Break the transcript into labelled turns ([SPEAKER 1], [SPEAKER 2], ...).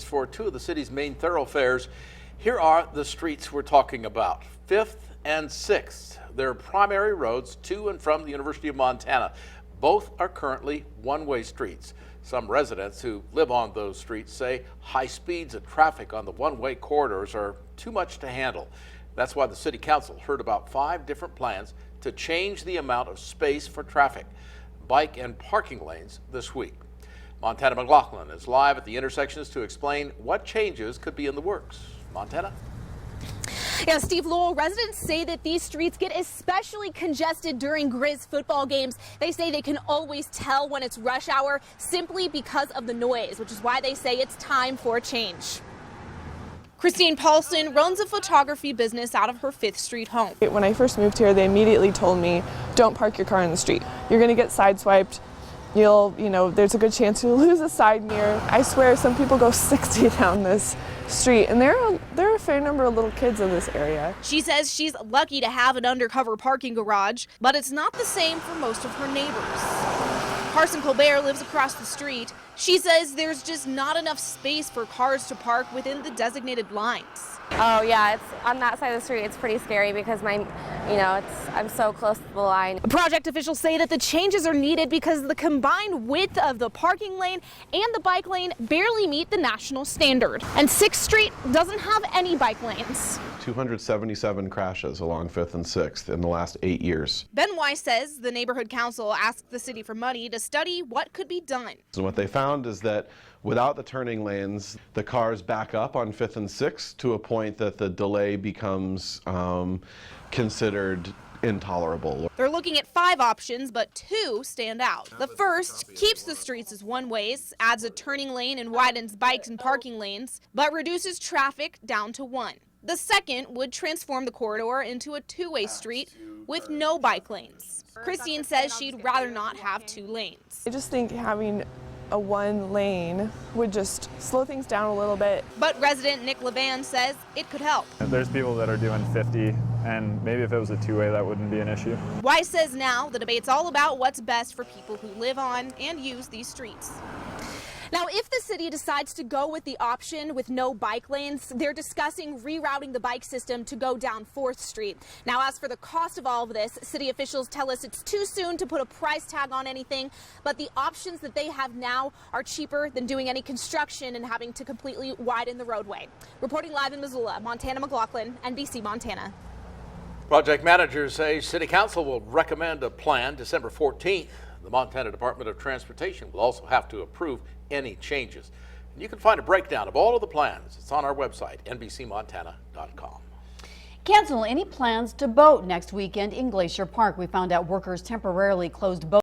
[SPEAKER 1] For two of the city's main thoroughfares. Here are the streets we're talking about. 5th and 6th. They're primary roads to and from the University of Montana. Both are currently one-way streets. Some residents who live on those streets say high speeds of traffic on the one-way corridors are too much to handle. That's why the City Council heard about 5 different plans to change the amount of space for traffic, bike and parking lanes this week. Montana McLaughlin is live at the intersections to explain what changes could be in the works. Montana?
[SPEAKER 2] Yeah, Steve Lowell, residents say that these streets get especially congested during Grizz football games. They say they can always tell when it's rush hour simply because of the noise, which is why they say it's time for a change. Christine Paulson runs a photography business out of her 5th Street home.
[SPEAKER 3] When I first moved here, they immediately told me, don't park your car in the street. You're going to get sideswiped. There's a good chance you'll lose a side mirror. I swear some people go 60 down this street, and there are a fair number of little kids in this area.
[SPEAKER 2] She says she's lucky to have an undercover parking garage, but it's not the same for most of her neighbors. Carson Colbert lives across the street. She says there's just not enough space for cars to park within the designated lines.
[SPEAKER 4] Oh yeah, it's on that side of the street. It's pretty scary because I'm so close to the line.
[SPEAKER 2] Project officials say that the changes are needed because the combined width of the parking lane and the bike lane barely meet the national standard. And 6th Street doesn't have any bike lanes.
[SPEAKER 5] 277 crashes along 5th and 6th in the last 8 years.
[SPEAKER 2] Ben Weiss says the neighborhood council asked the city for money to study what could be done.
[SPEAKER 5] And what they found is that without the turning lanes, the cars back up on 5th and 6th to a point that the delay becomes considered intolerable.
[SPEAKER 2] They're looking at 5 options, but 2 stand out. The first keeps the streets as one-ways, adds a turning lane and widens bikes and parking lanes, but reduces traffic down to 1. The second would transform the corridor into a 2-way street with no bike lanes. Christine says she'd rather not have 2 lanes.
[SPEAKER 3] I just think having a 1 lane would just slow things down a little bit.
[SPEAKER 2] But resident Nick Levan says it could help.
[SPEAKER 6] There's people that are doing 50, and maybe if it was a 2-way, that wouldn't be an issue.
[SPEAKER 2] Weiss says now the debate's all about what's best for people who live on and use these streets. Now, if the city decides to go with the option with no bike lanes, they're discussing rerouting the bike system to go down 4th Street. Now, as for the cost of all of this, city officials tell us it's too soon to put a price tag on anything, but the options that they have now are cheaper than doing any construction and having to completely widen the roadway. Reporting live in Missoula, Montana McLaughlin, NBC Montana.
[SPEAKER 1] Project managers say City Council will recommend a plan December 14th. The Montana Department of Transportation will also have to approve any changes. And you can find a breakdown of all of the plans. It's on our website, nbcmontana.com.
[SPEAKER 7] Cancel any plans to boat next weekend in Glacier Park. We found out workers temporarily closed boats